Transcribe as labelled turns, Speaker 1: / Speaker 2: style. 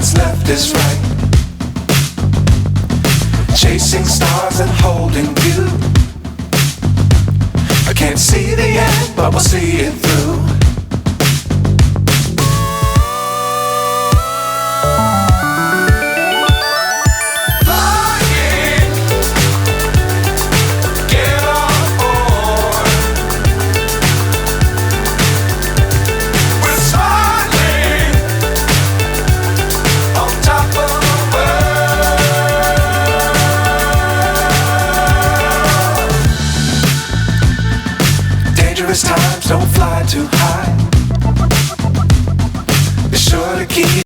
Speaker 1: what's left is right. Chasing stars and holding you. I can't see the end, but we'll see it through. Times don't fly too high. Be sure to keep